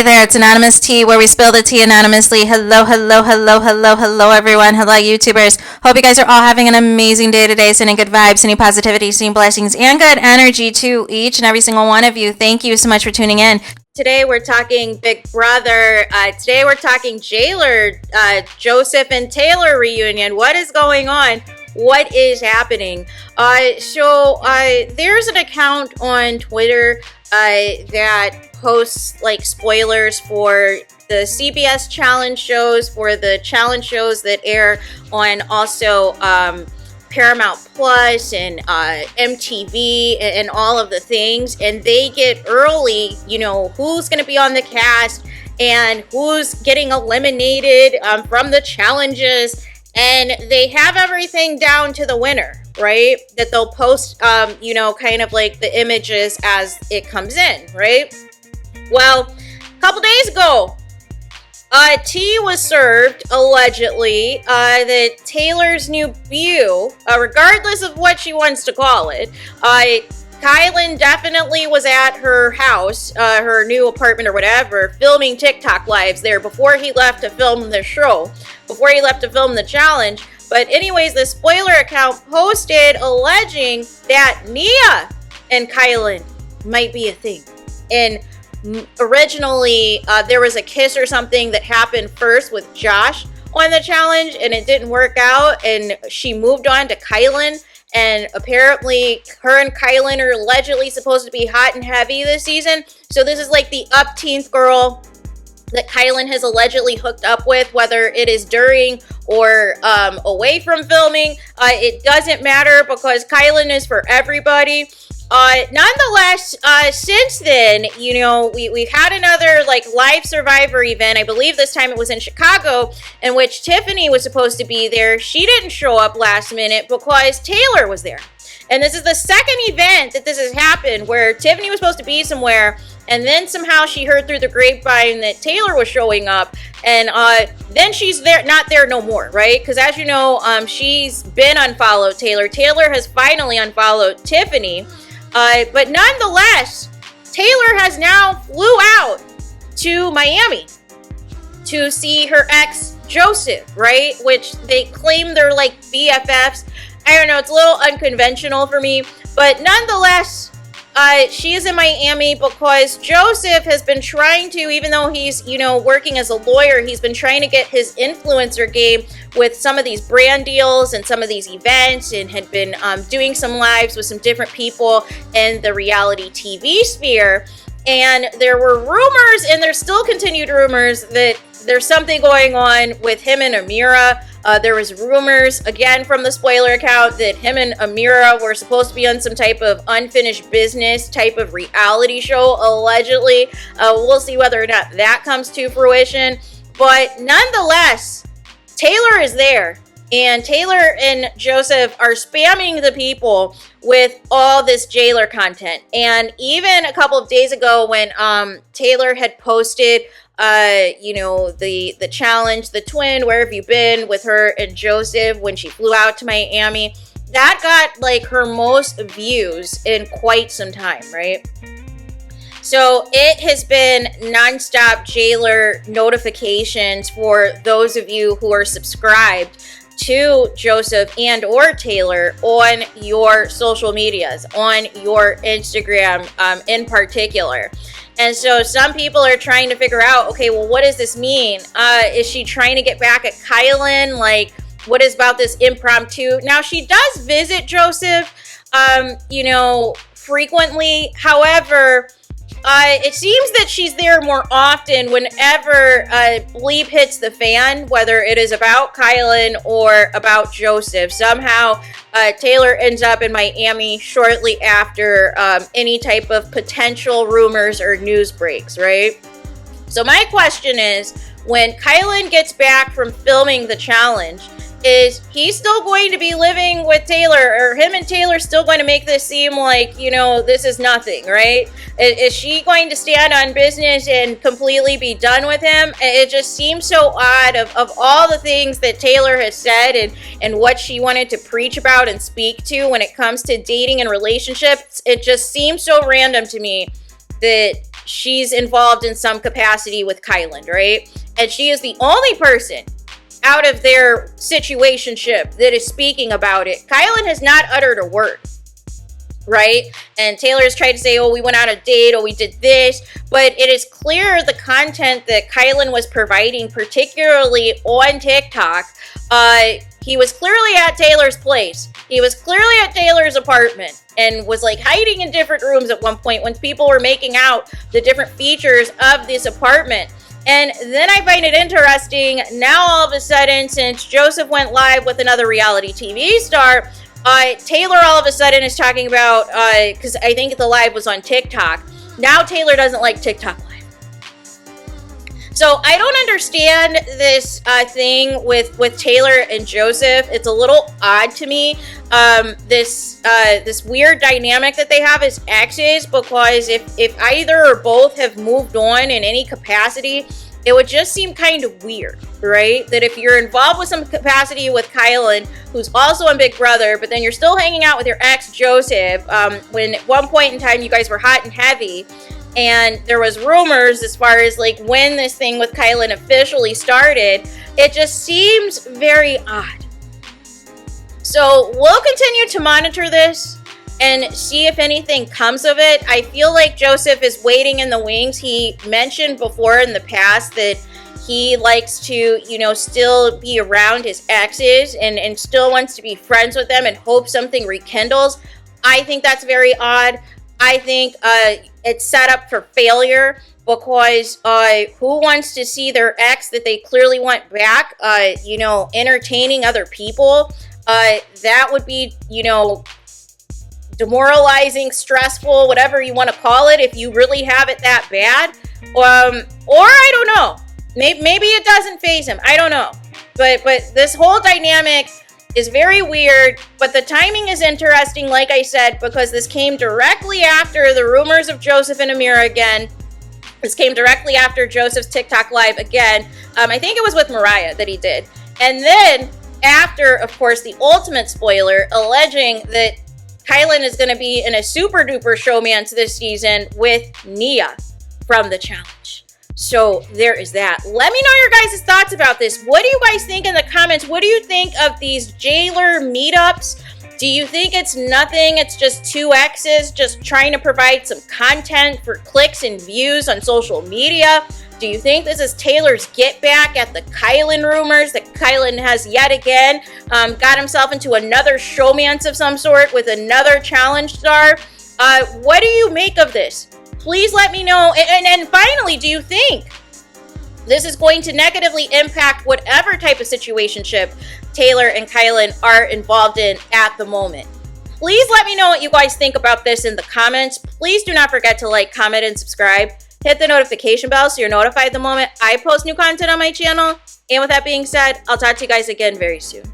there, it's Anonymous Tea, where we spill the tea anonymously. Hello, hello, hello, hello, hello, everyone. Hello, YouTubers. Hope you guys are all having an amazing day today, sending good vibes, sending positivity, sending blessings, and good energy to each and every single one of you. Thank you so much for tuning in. Today, we're talking Big Brother. Today, we're talking JAYLOR, Joseph and Taylor reunion. What is going on? What is happening? There's an account on Twitter that posts like spoilers for the CBS challenge shows, for the challenge shows that air on also Paramount Plus and MTV and all of the things, and they get early, you know, who's going to be on the cast and who's getting eliminated from the challenges, and they have everything down to the winner, right? That they'll post, you know, kind of like the images as it comes in, right? Well, a couple days ago, tea was served, allegedly, that Taylor's new beau, regardless of what she wants to call it, Kyland definitely was at her house, her new apartment or whatever, filming TikTok lives there before he left to film the show, before he left to film the challenge. But anyways, the spoiler account posted alleging that NIA and Kyland might be a thing. And originally, there was a kiss or something that happened first with Josh on the challenge, and it didn't work out, and she moved on to Kyland, and apparently her and Kyland are allegedly supposed to be hot and heavy this season. So this is like the upteenth girl that Kyland has allegedly hooked up with, whether it is during or away from filming. It doesn't matter because Kyland is for everybody. Nonetheless, since then, you know, we've had another like live Survivor event. I believe this time it was in Chicago, in which Tiffany was supposed to be there. She didn't show up last minute because Taylor was there. And this is the second event that this has happened, where Tiffany was supposed to be somewhere, and then somehow she heard through the grapevine that Taylor was showing up, and then she's not there no more, right? Because as you know, she's been unfollowed Taylor. Taylor has finally unfollowed Tiffany. But nonetheless, Taylor has now flew out to Miami to see her ex, Joseph, right? Which they claim they're like BFFs. I don't know, it's a little unconventional for me. But nonetheless, she is in Miami because Joseph has been trying to, even though he's, you know, working as a lawyer, he's been trying to get his influencer game with some of these brand deals and some of these events, and had been doing some lives with some different people in the reality TV sphere. And there were rumors, and there's still continued rumors, that there's something going on with him and Amira. There was rumors, again, from the spoiler account, that him and Amira were supposed to be on some type of unfinished business type of reality show, allegedly. We'll see whether or not that comes to fruition. But nonetheless, Taylor is there. And Taylor and Joseph are spamming the people with all this JAYLOR content. And even a couple of days ago, when Taylor had posted you know, the challenge, the twin, where have you been, with her and Joseph when she flew out to Miami, that got like her most views in quite some time, right? So it has been nonstop JAYLOR notifications for those of you who are subscribed to Joseph and or Taylor on your social medias, on your Instagram in particular. And so some people are trying to figure out, okay, well, what does this mean? Is she trying to get back at Kyland? Like, what is about this impromptu? Now, she does visit Joseph, you know, frequently. However, it seems that she's there more often whenever bleep hits the fan, whether it is about Kyland or about Joseph. Somehow, Taylor ends up in Miami shortly after any type of potential rumors or news breaks, right? So my question is, when Kyland gets back from filming the challenge, is he still going to be living with Taylor, or him and Taylor still going to make this seem like, you know, this is nothing, right? Is she going to stand on business and completely be done with him? It just seems so odd of all the things that Taylor has said and what she wanted to preach about and speak to when it comes to dating and relationships. It just seems so random to me that she's involved in some capacity with Kyland, right? And she is the only person out of their situationship that is speaking about it. Kyland has not uttered a word, right? And Taylor's tried to say, oh, we went on a date, oh, we did this, but it is clear the content that Kyland was providing, particularly on TikTok, he was clearly at Taylor's place. He was clearly at Taylor's apartment and was like hiding in different rooms at one point when people were making out the different features of this apartment. And then I find it interesting, now all of a sudden, since Joseph went live with another reality TV star, Taylor all of a sudden is talking about, because I think the live was on TikTok. Now Taylor doesn't like TikTok live. So I don't understand this thing with Taylor and Joseph. It's a little odd to me. This weird dynamic that they have as exes, because if either or both have moved on in any capacity, it would just seem kind of weird, right? That if you're involved with some capacity with Kyland, who's also on Big Brother, but then you're still hanging out with your ex Joseph, when at one point in time you guys were hot and heavy, and there was rumors as far as like when this thing with Kyland officially started, it just seems very odd. So we'll continue to monitor this and see if anything comes of it. I feel like Joseph is waiting in the wings. He mentioned before in the past that he likes to, still be around his exes and still wants to be friends with them and hope something rekindles. I think that's very odd. I think it's set up for failure, because who wants to see their ex that they clearly want back, entertaining other people? That would be, demoralizing, stressful, whatever you want to call it, if you really have it that bad. Or I don't know. Maybe it doesn't faze him. I don't know. But this whole dynamic is very weird, but the timing is interesting, like I said, because this came directly after the rumors of Joseph and Amira again. This came directly after Joseph's TikTok live again. I think it was with Mariah that he did. And then after, of course, the ultimate spoiler, alleging that Kyland is going to be in a super duper showmance this season with NIA from the challenge. So there is that. Let me know your guys' thoughts about this. What do you guys think in the comments? What do you think of these JAYLOR meetups? Do you think it's nothing? It's just two exes just trying to provide some content for clicks and views on social media? Do you think this is Taylor's get back at the Kyland rumors, that Kyland has yet again got himself into another showmance of some sort with another challenge star? What do you make of this? Please let me know. And finally, do you think this is going to negatively impact whatever type of situationship Taylor and Kyland are involved in at the moment? Please let me know what you guys think about this in the comments. Please do not forget to like, comment, and subscribe. Hit the notification bell so you're notified the moment I post new content on my channel. And with that being said, I'll talk to you guys again very soon.